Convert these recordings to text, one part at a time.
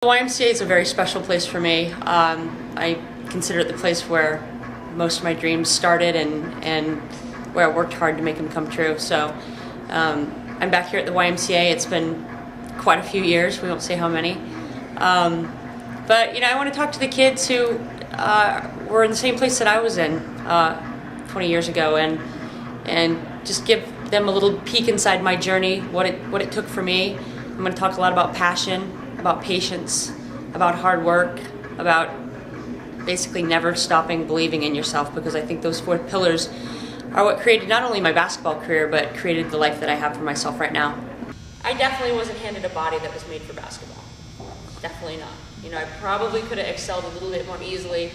The YMCA is a very special place for me. I consider it the place where most of my dreams started and where I worked hard to make them come true. So I'm back here at the YMCA. It's been quite a few years. We won't say how many. But I want to talk to the kids who were in the same place that I was in 20 years ago, and just give them a little peek inside my journey, what it took for me. I'm going to talk a lot about passion, about patience, about hard work, about basically never stopping believing in yourself, because I think those 4 pillars are what created not only my basketball career, but created the life that I have for myself right now. I definitely wasn't handed a body that was made for basketball. Definitely not. I probably could have excelled a little bit more easily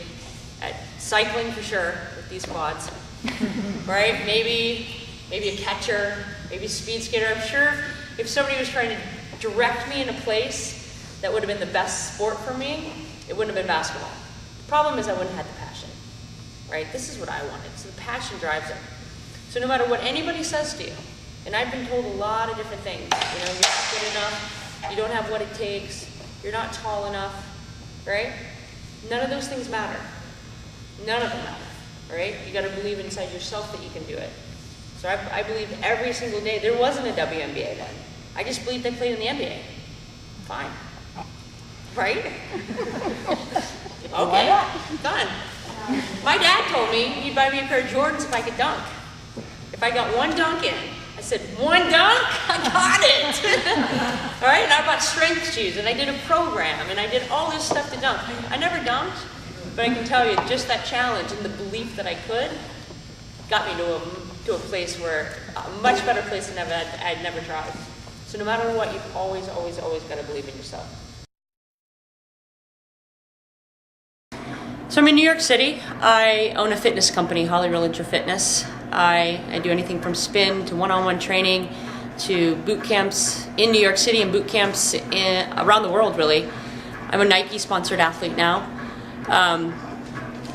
at cycling for sure with these quads, right? Maybe a catcher, maybe a speed skater. I'm sure if somebody was trying to direct me in a place that would have been the best sport for me, it wouldn't have been basketball. The problem is I wouldn't have had the passion, right? This is what I wanted, so the passion drives it. So no matter what anybody says to you, and I've been told a lot of different things, you're not good enough, you don't have what it takes, you're not tall enough, right? None of those things matter. None of them matter, right? You gotta believe inside yourself that you can do it. So I believed every single day. There wasn't a WNBA then. I just believed I played in the NBA. Fine. Right? Okay, done. My dad told me he'd buy me a pair of Jordans if I could dunk. If I got one dunk in, I said, one dunk? I got it! All right, and I bought strength shoes, and I did a program, and I did all this stuff to dunk. I never dunked, but I can tell you, just that challenge and the belief that I could got me to a place where, a much better place than I'd never tried. So no matter what, you've always, always, always got to believe in yourself. So I'm in New York City. I own a fitness company, Holly Rilinger Fitness. I do anything from spin to one-on-one training to boot camps in New York City and boot camps around the world, really. I'm a Nike-sponsored athlete now. And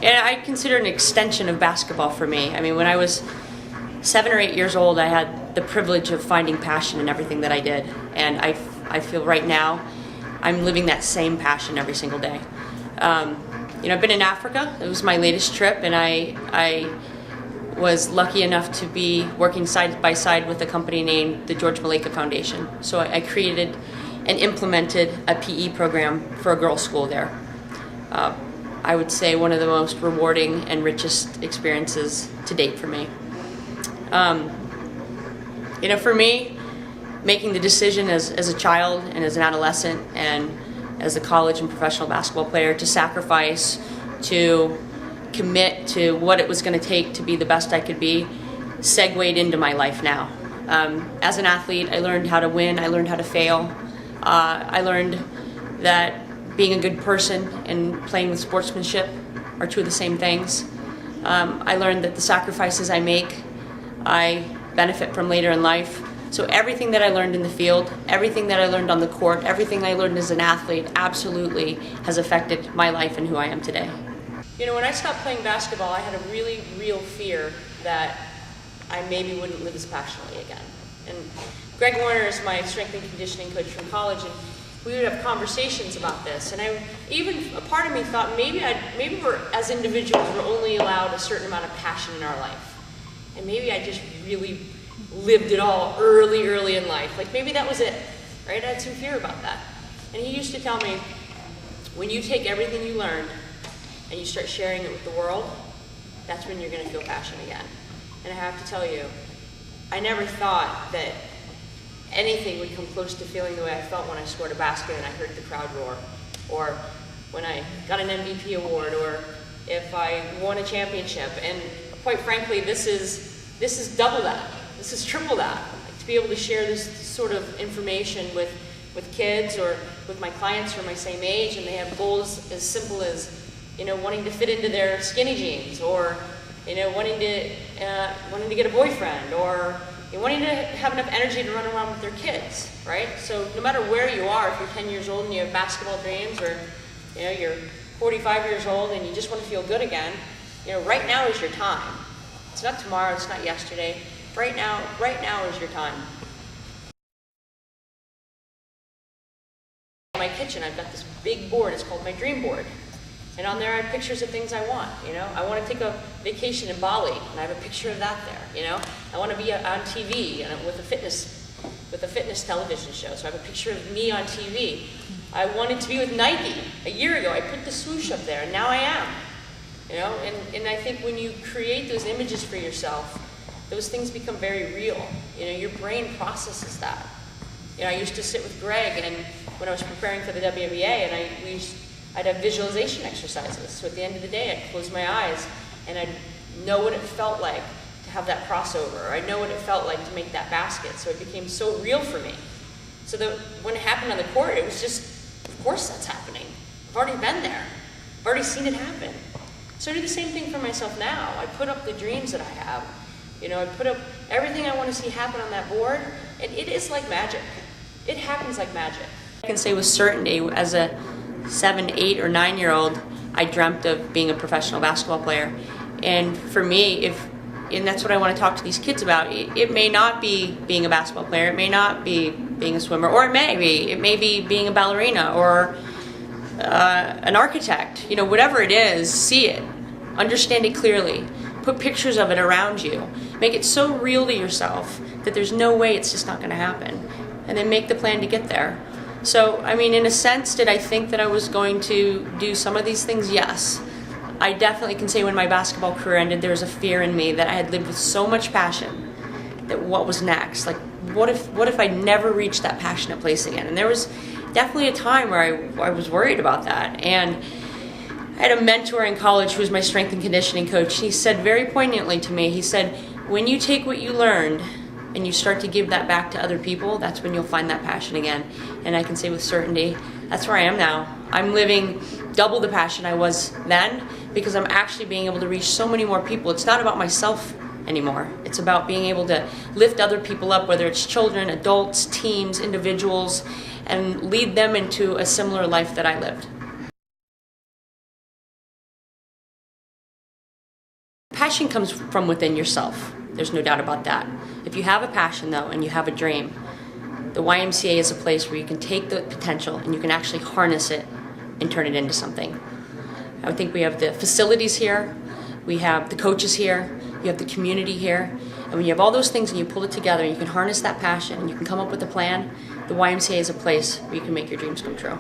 I consider it an extension of basketball for me. I mean, when I was 7 or 8 years old, I had the privilege of finding passion in everything that I did. And I feel right now I'm living that same passion every single day. I've been in Africa. It was my latest trip, and I was lucky enough to be working side by side with a company named the George Maleka Foundation. So I created and implemented a PE program for a girls' school there. I would say one of the most rewarding and richest experiences to date for me. For me, making the decision as a child and as an adolescent and as a college and professional basketball player to sacrifice, to commit to what it was going to take to be the best I could be, segued into my life now. As an athlete, I learned how to win, I learned how to fail. I learned that being a good person and playing with sportsmanship are 2 of the same things. I learned that the sacrifices I make, I benefit from later in life. So everything that I learned in the field, everything that I learned on the court, everything I learned as an athlete absolutely has affected my life and who I am today. When I stopped playing basketball, I had a really real fear that I maybe wouldn't live as passionately again. And Greg Warner is my strength and conditioning coach from college, and we would have conversations about this. And a part of me thought maybe we're, as individuals, we're only allowed a certain amount of passion in our life. And maybe I just really lived it all early in life. Like maybe that was it, right? I had some fear about that. And he used to tell me, when you take everything you learned and you start sharing it with the world, that's when you're going to feel passion again. And I have to tell you, I never thought that anything would come close to feeling the way I felt when I scored a basket and I heard the crowd roar, or when I got an MVP award, or if I won a championship. And quite frankly, this is double that. This is triple that. Like, to be able to share this sort of information with kids or with my clients who are my same age, and they have goals as simple as wanting to fit into their skinny jeans, or wanting to get a boyfriend, or wanting to have enough energy to run around with their kids, right? So no matter where you are, if you're 10 years old and you have basketball dreams, or you're 45 years old and you just want to feel good again, right now is your time. It's not tomorrow, it's not yesterday. Right now is your time. My kitchen, I've got this big board, it's called my dream board. And on there I have pictures of things I want, you know. I want to take a vacation in Bali, and I have a picture of that there, you know. I want to be on TV with a fitness television show, so I have a picture of me on TV. I wanted to be with Nike. A year ago, I put the swoosh up there, and now I am. You know, and I think when you create those images for yourself, those things become very real. You know, your brain processes that. You know, I used to sit with Greg, and when I was preparing for the WNBA, and I'd have visualization exercises. So at the end of the day, I'd close my eyes, and I'd know what it felt like to have that crossover. Or I'd know what it felt like to make that basket. So it became so real for me. So that when it happened on the court, it was just, of course that's happening. I've already been there. I've already seen it happen. So I do the same thing for myself now. I put up the dreams that I have. You know, I put up everything I want to see happen on that board, and it is like magic. It happens like magic. I can say with certainty, as a 7, 8, or 9-year-old, I dreamt of being a professional basketball player. And for me, and that's what I want to talk to these kids about, it may not be being a basketball player, it may not be being a swimmer, or it may be being a ballerina, or an architect. You know, whatever it is, see it, understand it clearly, put pictures of it around you, make it so real to yourself that there's no way it's just not going to happen, and then make the plan to get there. So, I mean, in a sense, did I think that I was going to do some of these things? Yes. I definitely can say when my basketball career ended, there was a fear in me that I had lived with so much passion that what was next? Like, what if I never reached that passionate place again? And there was definitely a time where I was worried about that. And I had a mentor in college who was my strength and conditioning coach. He said very poignantly to me, he said, when you take what you learned and you start to give that back to other people, that's when you'll find that passion again. And I can say with certainty, that's where I am now. I'm living double the passion I was then, because I'm actually being able to reach so many more people. It's not about myself anymore. It's about being able to lift other people up, whether it's children, adults, teams, individuals, and lead them into a similar life that I lived. Passion comes from within yourself. There's no doubt about that. If you have a passion, though, and you have a dream, the YMCA is a place where you can take the potential and you can actually harness it and turn it into something. I think we have the facilities here, we have the coaches here, you have the community here, and when you have all those things and you pull it together and you can harness that passion and you can come up with a plan, the YMCA is a place where you can make your dreams come true.